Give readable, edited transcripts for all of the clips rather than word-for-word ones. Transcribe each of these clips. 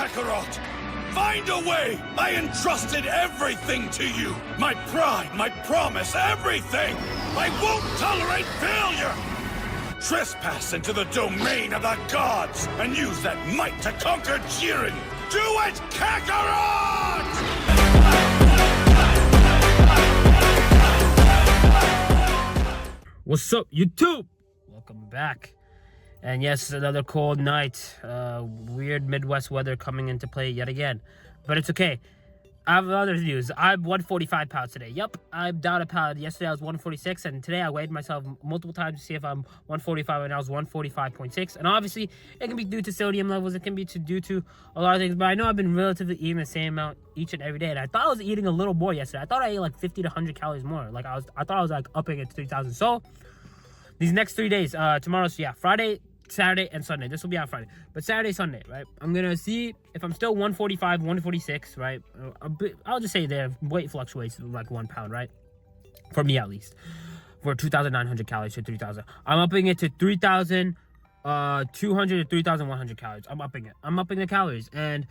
Kakarot! Find a way! I entrusted everything to you! My pride, my promise, everything! I won't tolerate failure! Trespass into the domain of the gods and use that might to conquer Jiren! Do it, Kakarot! What's up, YouTube? Welcome back. And yes, another cold night. Weird Midwest weather coming into play yet again. But it's okay. I have other news. I'm 145 pounds today. Yep, I'm down a pound. Yesterday I was 146, and today I weighed myself multiple times to see if I'm 145, and I was 145.6. And obviously, it can be due to sodium levels. It can be due to a lot of things. But I know I've been relatively eating the same amount each and every day. And I thought I was eating a little more yesterday. I thought I ate like 50 to 100 calories more. Like I thought I was like upping it to 3,000. So these next 3 days, tomorrow's Friday, Saturday, and Sunday. This will be out Friday, but Saturday, Sunday, right? I'm gonna see if I'm still 145, 146, right? I'll just say their weight fluctuates like 1 pound, right? For me, at least. For 2,900 calories to 3,000. I'm upping it to 3,200 to 3,100 calories. I'm upping it. I'm upping the calories, and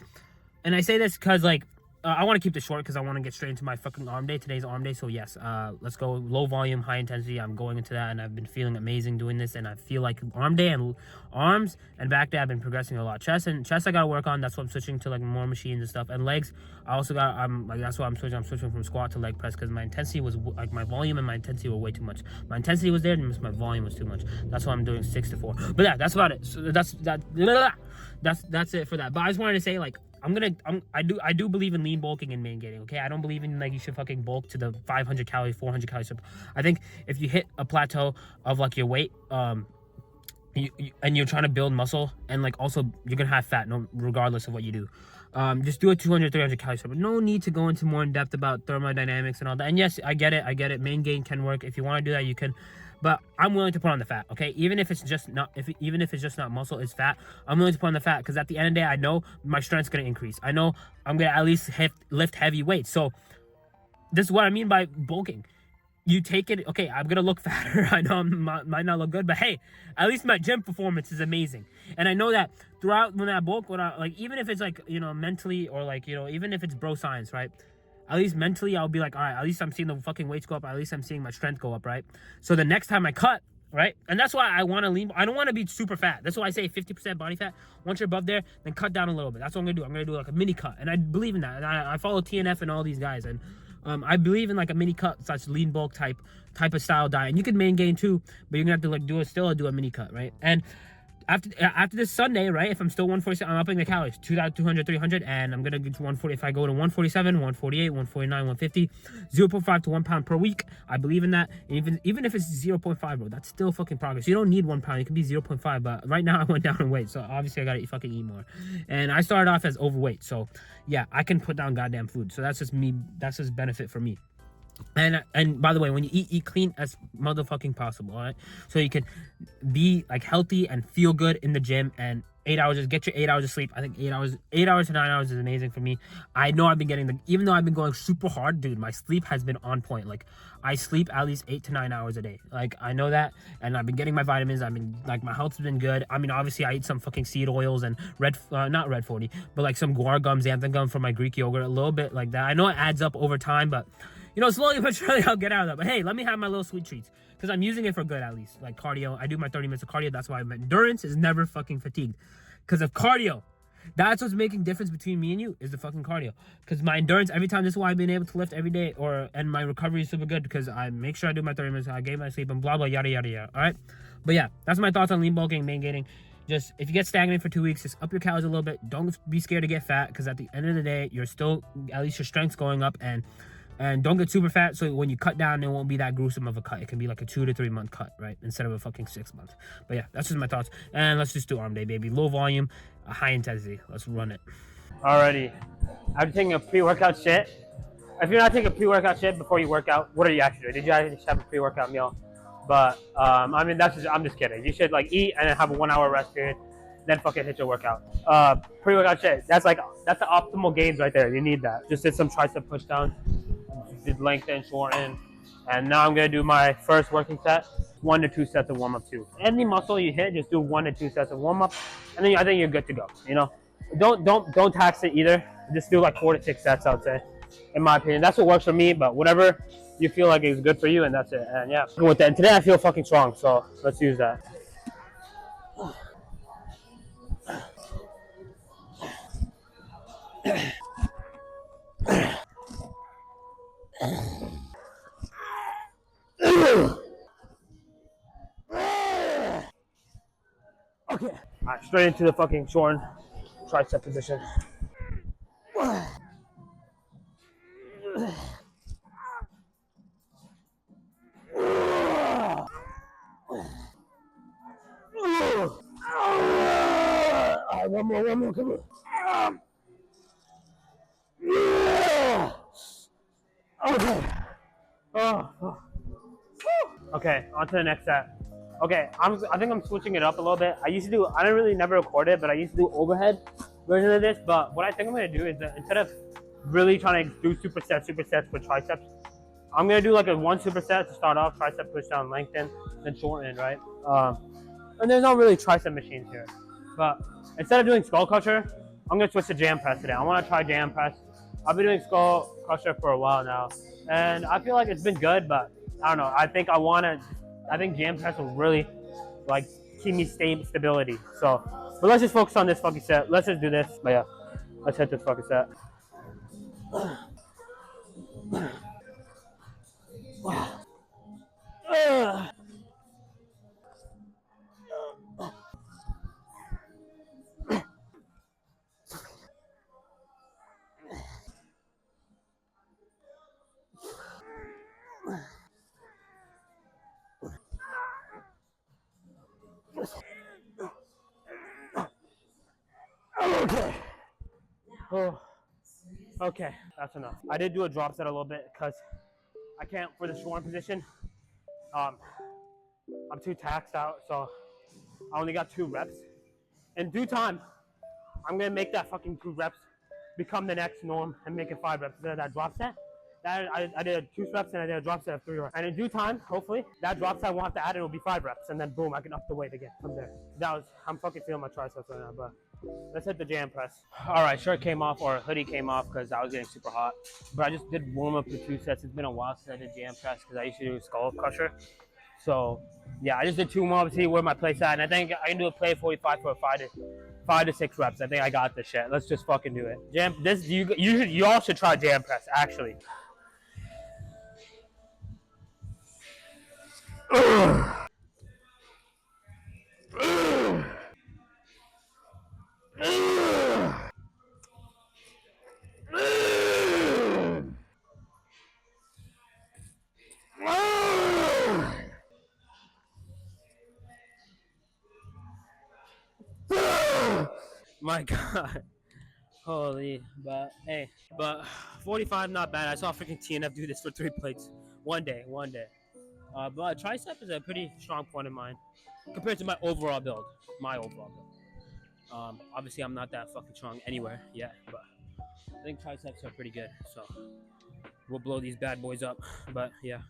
I say this because like. I want to keep this short because I want to get straight into my fucking arm day. Today's arm day, so yes, let's go low volume, high intensity. I'm going into that, and I've been feeling amazing doing this, and I feel like arm day and arms and back day I've been progressing a lot. Chest I got to work on. That's why I'm switching to like more machines and stuff. And legs, that's why I'm switching from squat to leg press because my intensity was like my volume and my intensity were way too much. My intensity was there, and my volume was too much. That's why I'm doing 6 to 4. But yeah, that's about it. So that's it for that. But I just wanted to say like. I do believe in lean bulking and main gaining, okay? I don't believe in like you should fucking bulk to the 500 calories, 400 calories. I think if you hit a plateau of like your weight, and you're trying to build muscle, and like also you're gonna have fat, regardless of what you do. Just do a 200, 300 calories. But no need to go into more in depth about thermodynamics and all that. And yes, I get it. Main gain can work. If you want to do that, you can. But I'm willing to put on the fat, okay? Even if it's just not muscle, it's fat. I'm willing to put on the fat because at the end of the day, I know my strength's gonna increase. I know I'm gonna at least lift heavy weights. So this is what I mean by bulking. You take it, okay? I'm gonna look fatter. I know I might not look good, but hey, at least my gym performance is amazing. And I know that throughout when I bulk, even if it's like mentally or like even if it's bro science, right? At least mentally, I'll be like, all right, at least I'm seeing the fucking weights go up. At least I'm seeing my strength go up, right? So the next time I cut, right? And that's why I want to lean. I don't want to be super fat. That's why I say 50% body fat. Once you're above there, then cut down a little bit. That's what I'm going to do. I'm going to do like a mini cut. And I believe in that. And I follow TNF and all these guys. And I believe in like a mini cut, such lean bulk type of style diet. And you can main gain too, but you're going to have to like do a mini cut, right? And after this Sunday, right, if I'm still 147, I'm upping the calories, 200, 300, and I'm going to get to 140. If I go to 147, 148, 149, 150, 0.5 to 1 pound per week, I believe in that. And even if it's 0.5, bro, that's still fucking progress. You don't need 1 pound. It can be 0.5, but right now I went down in weight, so obviously I got to fucking eat more. And I started off as overweight, so yeah, I can put down goddamn food. So that's just me. That's just benefit for me. And by the way, when you eat clean as motherfucking possible, all right? So you can be like healthy and feel good in the gym, and 8 hours, just get your 8 hours of sleep. I think 8 hours to 9 hours is amazing for me. I know I've been getting even though I've been going super hard, dude, my sleep has been on point. Like I sleep at least 8 to 9 hours a day. Like I know that, and I've been getting my vitamins. I've been like my health's been good. I mean, obviously I eat some fucking seed oils and not red 40, but like some guar gum, xanthan gum from my Greek yogurt, a little bit like that. I know it adds up over time, but slowly but surely I'll get out of that. But hey, let me have my little sweet treats because I'm using it for good at least. Like cardio, I do my 30 minutes of cardio. That's why my endurance is never fucking fatigued because of cardio. That's what's making difference between me and you is the fucking cardio. Because my endurance, every time, this is why I've been able to lift every day, and my recovery is super good because I make sure I do my 30 minutes, I get my sleep, and blah, blah, yada, yada, yada. All right? But yeah, that's my thoughts on lean bulking, main gaining. Just, if you get stagnant for 2 weeks, just up your calories a little bit. Don't be scared to get fat because at the end of the day, you're still, at least your strength's going up, and don't get super fat, so when you cut down, it won't be that gruesome of a cut. It can be like a 2 to 3 month cut, right? Instead of a fucking 6 month. But yeah, that's just my thoughts. And let's just do arm day, baby. Low volume, high intensity. Let's run it. Alrighty. I'm taking a pre-workout shit. If you're not taking a pre-workout shit before you work out, what are you actually doing? Did you actually have a pre-workout meal? But, I mean, I'm just kidding. You should like eat and then have a 1 hour rest period, then fucking hit your workout. Pre-workout shit. That's the optimal gains right there. You need that. Just did some tricep push down. Did lengthen, shorten, and now I'm gonna do my first working set, 1 to 2 sets of warm up too. Any muscle you hit, just do 1 to 2 sets of warm up, and then I think you're good to go. don't tax it either. Just do like 4 to 6 sets, I'd say, in my opinion. That's what works for me. But whatever you feel like is good for you, and that's it. And yeah, with that. And today I feel fucking strong, so let's use that. Okay. All right, straight into the fucking shorten tricep position. All right, one more, come on. Okay. Oh. Okay, on to the next set. Okay, I think I'm switching it up a little bit. I didn't really never record it, but I used to do overhead version of this. But what I think I'm gonna do is that instead of really trying to do supersets for triceps, I'm gonna do like a 1 superset to start off, tricep push down, lengthen, then shorten, right? And there's not really tricep machines here. But instead of doing skull crusher, I'm gonna switch to jam press today. I wanna try jam press. I've been doing skull crusher for a while now, and I feel like it's been good, but I don't know. I think jam press will really like keep me stability. So, but let's just focus on this fucking set. Let's just do this. But yeah, let's hit this fucking set. Okay. Oh, okay, that's enough. I did do a drop set a little bit because I can't for the short position. I'm too taxed out, so I only got 2 reps. In due time, I'm gonna make that fucking 2 reps become the next norm and make it 5 reps instead of that drop set. I did 2 reps and I did a drop set of 3 reps. And in due time, hopefully, that drop set I won't have to add it will be 5 reps, and then boom, I can up the weight again from there. I'm fucking feeling my triceps right now, but let's hit the jam press. All right, shirt came off or hoodie came off because I was getting super hot. But I just did warm up for 2 sets. It's been a while since I did jam press because I used to do skull crusher. So yeah, I just did 2 more to see where my place at, and I think I can do a play 45 for 5 to 6 reps. I think I got this shit. Let's just fucking do it. You all should try jam press actually. My God. Holy, but hey, but 45 not bad. I saw freaking TNF do this for 3 plates one day. But tricep is a pretty strong point of mine compared to my overall build. Obviously I'm not that fucking strong anywhere yet, but I think triceps are pretty good. So we'll blow these bad boys up. But yeah,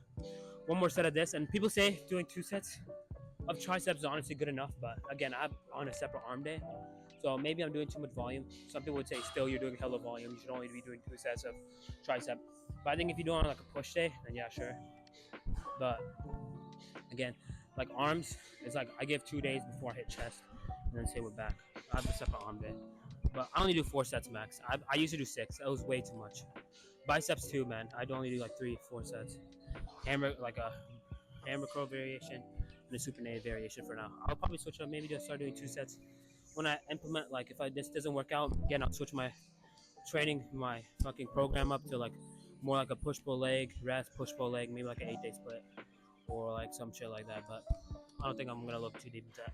one more set of this, and people say doing 2 sets of triceps is honestly good enough. But again, I'm on a separate arm day. So maybe I'm doing too much volume. Some people would say still you're doing hella volume. You should only be doing 2 sets of tricep. But I think if you do it on like a push day, then yeah, sure. But again, like arms, it's like I give 2 days before I hit chest, and then say we're back. I have a separate arm day. But I only do 4 sets max. I used to do 6. That was way too much. Biceps too, man. I'd only do like 3-4 sets. Hammer, like a hammer curl variation and a supinated variation for now. I'll probably switch up, maybe just start doing 2 sets when I implement, like if this doesn't work out, again, I'll switch my training, my fucking program up to like more like a push pull leg, rest, push pull leg, maybe like an 8-day split or like some shit like that. But I don't think I'm gonna look too deep into that.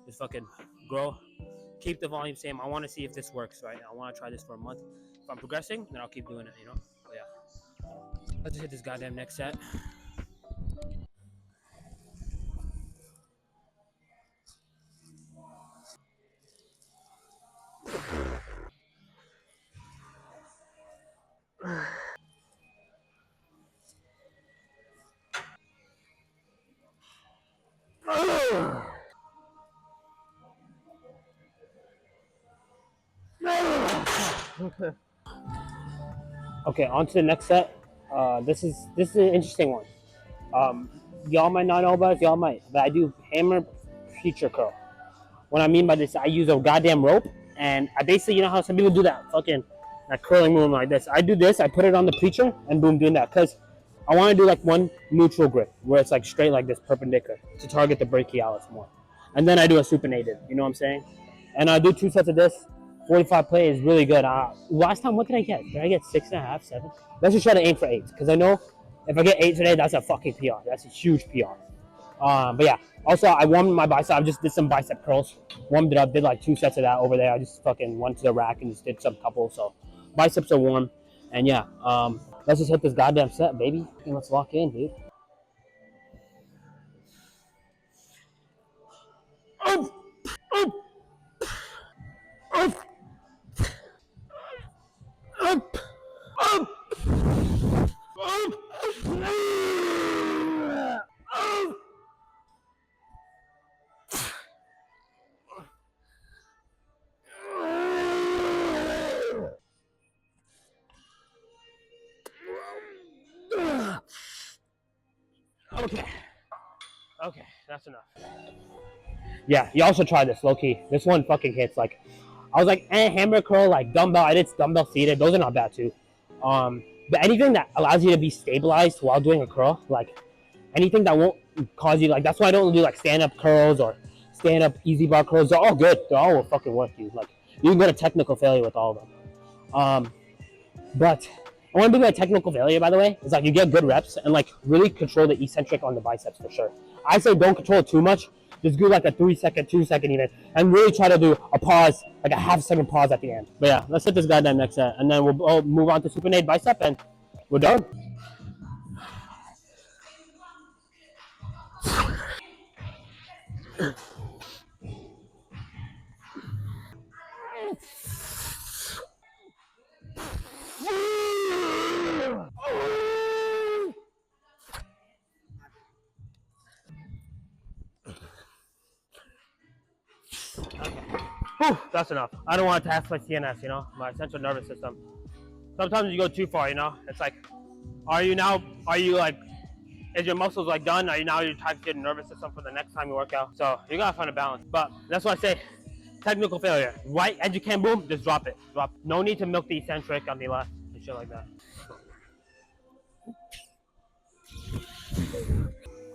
Just fucking grow, keep the volume same. I want to see if this works, right? I want to try this for a month. If I'm progressing, then I'll keep doing it, But yeah, let's just hit this goddamn next set. Okay, on to the next set. This is an interesting one. Y'all might not know about this, y'all might, but I do hammer preacher curl. What I mean by this, I use a goddamn rope, and I basically, you know how some people do that curling movement like this. I do this, I put it on the preacher, and boom, doing that, because I want to do like one neutral grip, where it's like straight like this, perpendicular, to target the brachialis more. And then I do a supinated, you know what I'm saying? And I do 2 sets of this. 45 play is really good. Last time, what did I get? Did I get 6.5, 7? Let's just try to aim for 8, because I know if I get 8 today, that's a fucking PR. That's a huge PR. But yeah, also I warmed my bicep. I just did some bicep curls, warmed it up, did like 2 sets of that over there. I just fucking went to the rack and just did some couple. So biceps are warm, and yeah, let's just hit this goddamn set, baby. And let's lock in, dude. Up, up, up, up, up, up, up. Okay. Okay, that's enough. Yeah, you also try this, low key. This one fucking hits. Like, I was like, hammer curl, like dumbbell. I did dumbbell seated. Those are not bad too. But anything that allows you to be stabilized while doing a curl, like anything that won't cause you, like that's why I don't do like stand up curls or stand up easy bar curls. They're all good. They all will fucking work, dude. Like you can go to technical failure with all of them. But I want to be a technical failure, by the way. It's like you get good reps and like really control the eccentric on the biceps for sure. I say don't control it too much. Just do like a 3-second, 2-second even, and really try to do a pause, like a half-second pause at the end. But yeah, let's hit this goddamn next set, and then we'll move on to supinated bicep, and we're done. Whew, that's enough. I don't want to tax my CNS, you know, my central nervous system. Sometimes you go too far, you know. It's like, are you like, is your muscles like done? Are you now you're taxing your nervous system for the next time you work out? So you gotta find a balance. But that's why I say, technical failure. Right as you can, boom, just drop it. Drop. No need to milk the eccentric on the left and shit like that.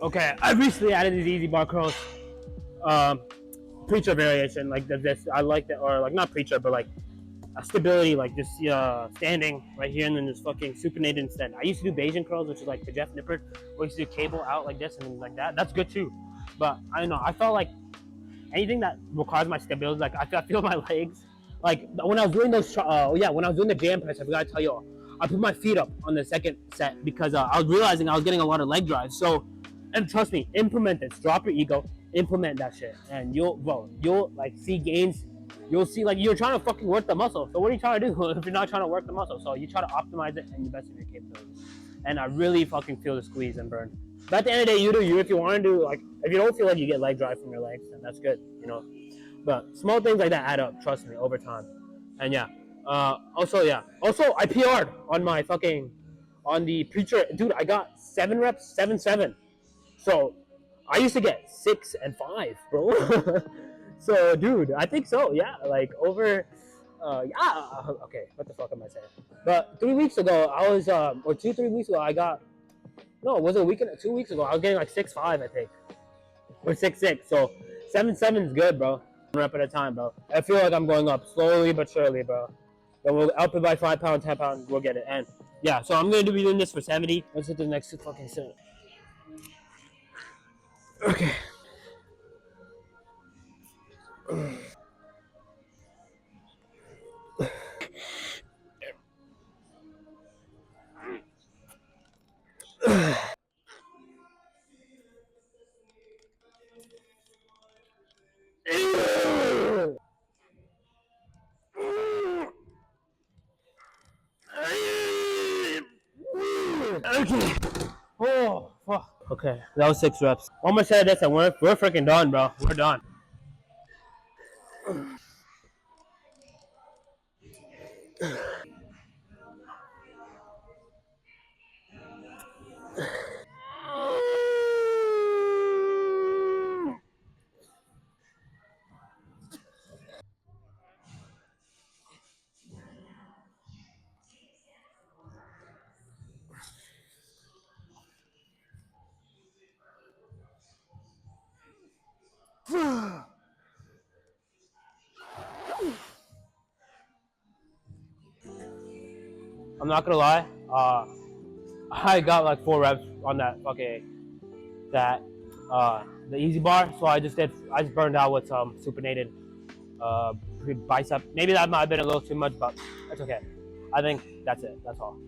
Okay, I recently added these easy bar curls. Preacher variation, like this. I like that, or like not preacher, but like a stability, like just standing right here and then just fucking supinated instead. I used to do Bayesian curls, which is like the Jeff Nippert, where you used to do cable out like this and then like that. That's good too. But I don't know. I felt like anything that requires my stability, like I feel my legs. Like when I was doing those, when I was doing the jam press, I forgot to tell you all, I put my feet up on the second set because I was realizing I was getting a lot of leg drive. So, and trust me, implement this. Drop your ego, implement that shit, and you'll like see gains. You'll see like you're trying to fucking work the muscle. So what are you trying to do if you're not trying to work the muscle? So you try to optimize it and the best of your capabilities. And I really fucking feel the squeeze and burn. But at the end of the day, you do you. If you want to do like, if you don't feel like you get leg drive from your legs, then that's good, you know. But small things like that add up. Trust me, over time. And yeah. Also I PR'd on my fucking on the preacher, dude. I got 7 reps, 7-7. So I used to get 6 and 5, bro. So, dude, I think so. Yeah, like over. Yeah. Okay, what the fuck am I saying? But 3 weeks ago, I was or 2-3 weeks ago, I got. No, was it a week? 2 weeks ago, I was getting like 6-5, I think, or 6-6. So 7-7 is good, bro. 1 rep at a time, bro. I feel like I'm going up slowly but surely, bro. Then we'll up it by 5 pounds, 10 pounds, we'll get it. And yeah, so I'm gonna be doing this for 70. Let's hit the next fucking set. Okay. Okay. Oh, fuck. Okay, that was 6 reps. One more set of this and we're freaking done, bro. We're done. I'm not gonna lie. I got like 4 reps on that the easy bar. So I just burned out with some supinated bicep. Maybe that might have been a little too much, but that's okay. I think that's it. That's all.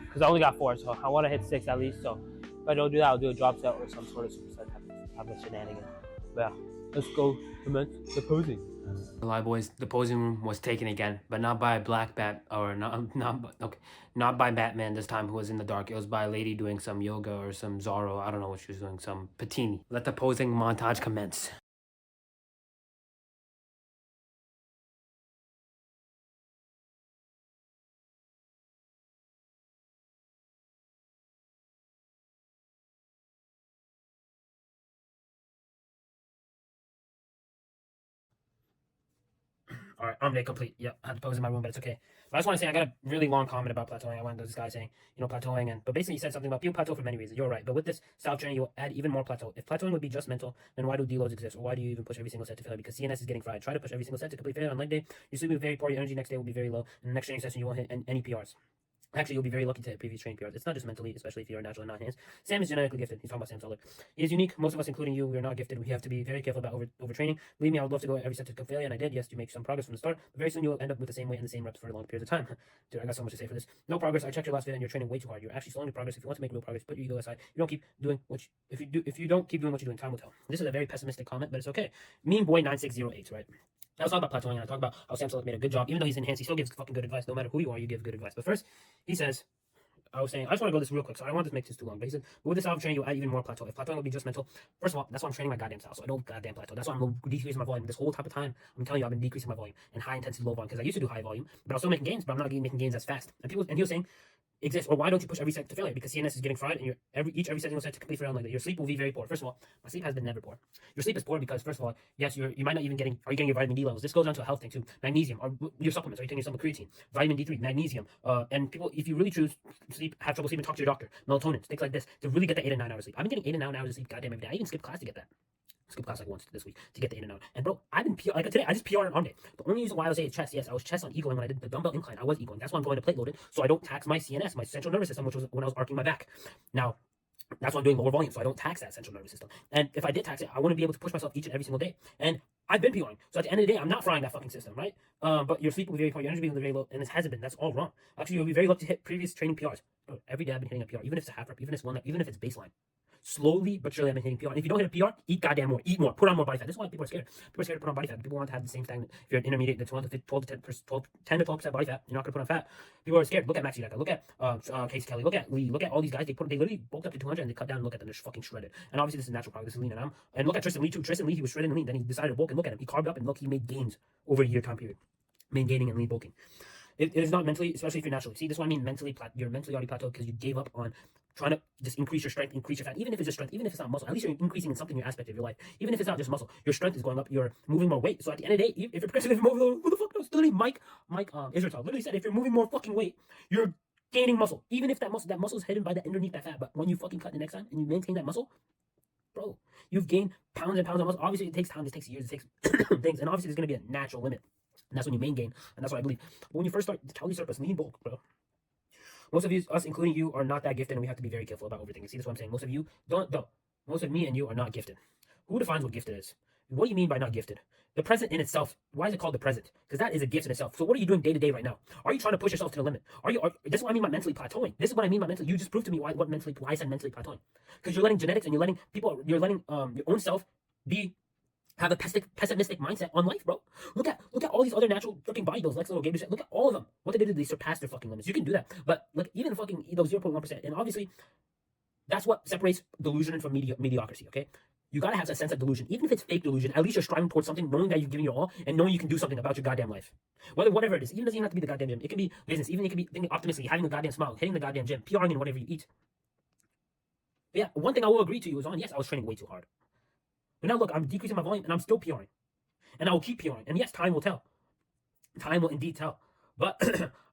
Because I only got 4, so I want to hit 6 at least. So if I don't do that, I'll do a drop set or some sort of superset type of shenanigan. But yeah, let's go commence the posing. Lie, boys, the posing room was taken again, but not by Black Bat, or not by Batman this time, who was in the dark. It was by a lady doing some yoga or some Zorro. I don't know what she was doing, some patini. Let the posing montage commence. All right, I'm complete. Yep, I had to pose in my room, but it's okay. But I just want to say I got a really long comment about plateauing. I went to this guy saying, plateauing, but basically he said something about people plateau for many reasons. You're right, but with this style training, you'll add even more plateau. If plateauing would be just mental, then why do deloads exist, or why do you even push every single set to failure? Because CNS is getting fried. Try to push every single set to complete failure on leg day. Your sleep will be very poor. Your energy next day will be very low, and the next training session you won't hit any PRs. Actually, you'll be very lucky to hit previous training PRs. It's not just mentally, especially if you're naturally not enhanced. Sam is genetically gifted. He's talking about Sam Solar. He is unique. Most of us, including you, we are not gifted. We have to be very careful about overtraining. Believe me, I would love to go every set to failure, and I did. Yes, you make some progress from the start, but very soon you'll end up with the same weight and the same reps for a long period of time. Dude, I got so much to say for this. No progress. I checked your last video, and you're training way too hard. You're actually slowing your progress. If you want to make real progress, put your ego aside. You don't keep doing if you don't keep doing what you're doing, time will tell. This is a very pessimistic comment, but it's okay. Mean boy 9608, right? I was talking about plateauing, and I talk about how Sam Solar made a good job. Even though he's enhanced, he still gives fucking good advice. No matter who you are, you give good advice. But first, he says, I was saying, I just want to go this real quick, so I don't want to make this too long. But he said, but with this style of training, you'll add even more plateau. If plateauing would be just mental, first of all, that's why I'm training my goddamn style, so I don't goddamn plateau. That's why I'm decreasing my volume. This whole type of time, I'm telling you, I've been decreasing my volume and high intensity, low volume, because I used to do high volume, but I was still making gains, but I'm not making gains as fast. And he was saying, exists, or why don't you push every set to failure? Because CNS is getting fried, and every single set to complete failure. Like your sleep will be very poor. First of all, my sleep has been never poor. Your sleep is poor because, first of all, yes, you might not even getting. Are you getting your vitamin D levels? This goes down to a health thing too. Magnesium, or your supplements. Are you taking some creatine, vitamin D3, magnesium? And people, if you really choose sleep, have trouble sleeping, talk to your doctor. Melatonin, things like this to really get the 8 and 9 hours of sleep. I've been getting 8 and 9 hours of sleep goddamn every day. I even skipped class to get that. Skip class like once this week to get the in and out. And bro, I've been like today. I just PR on arm day. The only reason why I was saying chest, yes, I was chest on egoing when I did the dumbbell incline. I was egoing. That's why I'm going to plate loaded, so I don't tax my CNS, my central nervous system, which was when I was arcing my back. Now, that's why I'm doing lower volume, so I don't tax that central nervous system. And if I did tax it, I wouldn't be able to push myself each and every single day. And I've been PRing, so at the end of the day, I'm not frying that fucking system, right? But your sleep will be very poor, your energy will be very low, and this hasn't been. That's all wrong. Actually, you'll be very lucky to hit previous training PRs. Bro, every day I've been hitting a PR, even if it's a half rep, even if it's one rep, even if it's baseline. Slowly but surely I've been hitting PR. And if you don't hit a PR, eat goddamn more. Eat more. Put on more body fat. This is why people are scared. People are scared to put on body fat. People want to have the same thing. If you're an intermediate, the 10 to 12% body fat, you're not going to put on fat. People are scared. Look at Maxi Deca. Look at Casey Kelly. Look at Lee. Look at all these guys. They literally bulked up to 200 and they cut down and look at them. They're fucking shredded. And obviously this is natural progress. This is lean. And look at Tristan Lee too. Tristan Lee, he was shredded and lean. Then he decided to bulk and look at him. He carved up and look, he made gains over a year time period. Main gaining and lean bulking. It is not mentally, especially if you're naturally. See, this is what I mean mentally, you're mentally already plateaued because you gave up on trying to just increase your strength, increase your fat, even if it's just strength, even if it's not muscle. At least you're increasing in something in your aspect of your life. Even if it's not just muscle, your strength is going up, you're moving more weight. So at the end of the day, if you're progressing more, who the fuck knows? Literally, Mike Israel literally said if you're moving more fucking weight, you're gaining muscle. Even if that muscle is hidden by the underneath that fat. But when you fucking cut the next time and you maintain that muscle, bro, you've gained pounds and pounds of muscle. Obviously, it takes time, it takes years, it takes things, and obviously there's gonna be a natural limit. And that's when you main gain, and that's what I believe. But when you first start, the calorie surplus, lean bulk, bro. Most of us, including you, are not that gifted, and we have to be very careful about overthinking. See, that's what I'm saying. Most of you don't. Most of me and you are not gifted. Who defines what gifted is? What do you mean by not gifted? The present in itself. Why is it called the present? Because that is a gift in itself. So what are you doing day to day right now? Are you trying to push yourself to the limit? This is what I mean by mentally plateauing. This is what I mean by mentally. You just proved to me why I said mentally plateauing. Because you're letting genetics and you're letting your own self have a pessimistic mindset on life, bro. Look at all these other natural fucking bodybuilders, Lex Little, Gabriel. Look at all of them. What they did, they surpassed their fucking limits. You can do that, but look, even fucking those 0.1%, and obviously, that's what separates delusion from mediocrity. Okay, You gotta have a sense of delusion. Even if it's fake delusion, at least you're striving towards something, knowing that you're giving your all, and knowing you can do something about your goddamn life. Whatever it is. Even doesn't even have to be the goddamn gym. It can be business. Even it can be thinking optimistically, having a goddamn smile, hitting the goddamn gym, PRing in whatever you eat. But yeah, one thing I will agree to you is on, yes, I was training way too hard. But now look, I'm decreasing my volume and I'm still PRing. And I will keep PRing. And yes, time will tell. Time will indeed tell. But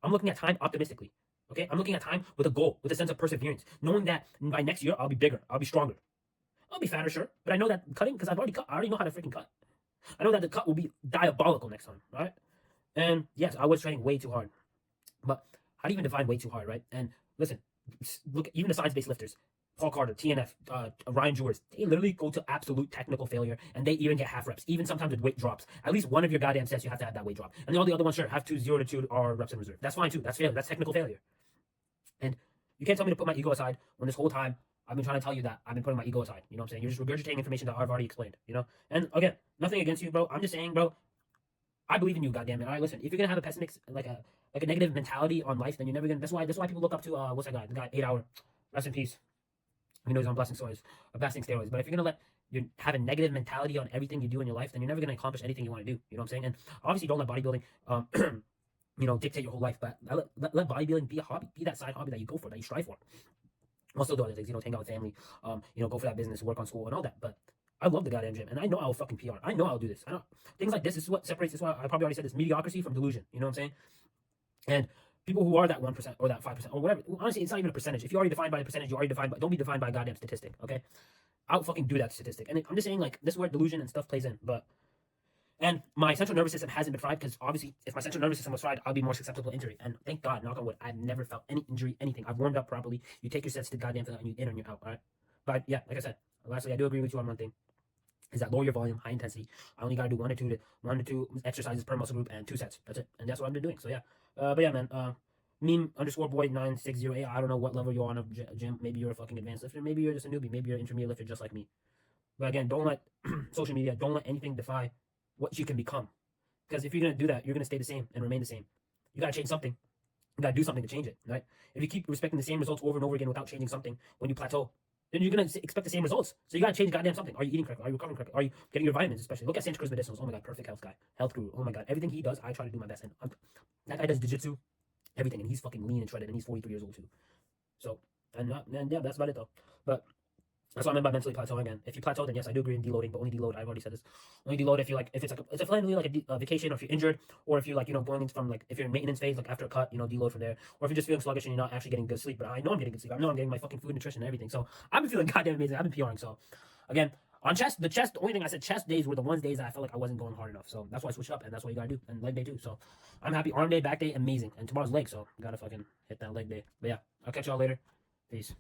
I'm looking at time optimistically. Okay? I'm looking at time with a goal, with a sense of perseverance, knowing that by next year I'll be bigger, I'll be stronger. I'll be fatter, sure, but I know that cutting, because I've already cut, I already know how to freaking cut. I know that the cut will be diabolical next time, right? And yes, I was training way too hard. But how do you even define way too hard, right? And listen, look, even the science-based lifters, Paul Carter, TNF, Ryan Jewers, they literally go to absolute technical failure, and they even get half reps, even sometimes with weight drops. At least one of your goddamn sets, you have to have that weight drop. And all the other ones, sure, have 0 to 2 or reps in reserve. That's fine too. That's failure. That's technical failure. And you can't tell me to put my ego aside when this whole time I've been trying to tell you that I've been putting my ego aside. You know what I'm saying? You're just regurgitating information that I've already explained, you know? And again, nothing against you, bro. I'm just saying, bro, I believe in you, goddamn it. All right, listen, if you're gonna have a pessimistic, like a negative mentality on life, then you're never gonna. That's why people look up to what's that guy? The guy 8 Hour. Rest in peace. He knows I'm blasting steroids. But if you're gonna have a negative mentality on everything you do in your life, then you're never gonna accomplish anything you want to do. You know what I'm saying? And obviously, don't let bodybuilding, dictate your whole life. But let bodybuilding be a hobby, be that side hobby that you go for, that you strive for. Also do other things, hang out with family, go for that business, work on school and all that. But I love the goddamn gym, and I know I'll fucking PR. I know I'll do this. I know things like this is what separates. This is why I probably already said this: mediocrity from delusion. You know what I'm saying? And people who are that 1% or that 5% or whatever. Honestly, it's not even a percentage. If you're already defined by a percentage, you're already defined by. Don't be defined by a goddamn statistic. Okay? I'll fucking do that statistic. And I'm just saying, like, this is where delusion and stuff plays in. And my central nervous system hasn't been fried because obviously, if my central nervous system was fried, I'll be more susceptible to injury. And thank God, knock on wood, I've never felt any injury, anything. I've warmed up properly. You take your sets to goddamn thing, and you in and you're out. All right. But yeah, like I said, lastly, I do agree with you on one thing. Is that lower your volume, high intensity. I only gotta do one to two exercises per muscle group and 2 sets. That's it, and that's what I've been doing. So yeah, but yeah, man. Meme_boy9608. I don't know what level you're on of gym. Maybe you're a fucking advanced lifter. Maybe you're just a newbie. Maybe you're an intermediate lifter just like me. But again, don't let social media, don't let anything defy what you can become. Because if you're gonna do that, you're gonna stay the same and remain the same. You gotta change something. You gotta do something to change it, right? If you keep respecting the same results over and over again without changing something, when you plateau, then you're gonna expect the same results. So you gotta change goddamn something. Are you eating correctly? Are you recovering correctly? Are you getting your vitamins? Especially look at Santa Cruz Medicinals. Oh my god, perfect health guy, health guru. Oh my god, everything he does, I try to do my best. And that guy does jiu-jitsu, everything, and he's fucking lean and shredded, and he's 43 years old too. So and yeah, that's about it though. But that's what I meant by mentally plateauing again. If you plateau, then yes, I do agree in deloading, but only deload. I've already said this. Only deload if it's finally like a vacation, or if you're injured, or if you're going in from if you're in maintenance phase, like after a cut, deload from there, or if you're just feeling sluggish and you're not actually getting good sleep. But I know I'm getting good sleep. I know I'm getting my fucking food, nutrition, and everything. So I've been feeling goddamn amazing. I've been PRing. So again, on the only thing I said, chest days were the days that I felt like I wasn't going hard enough. So that's why I switched up, and that's what you gotta do. And leg day too. So I'm happy. Arm day, back day, amazing. And tomorrow's leg, so gotta fucking hit that leg day. But yeah, I'll catch y'all later. Peace.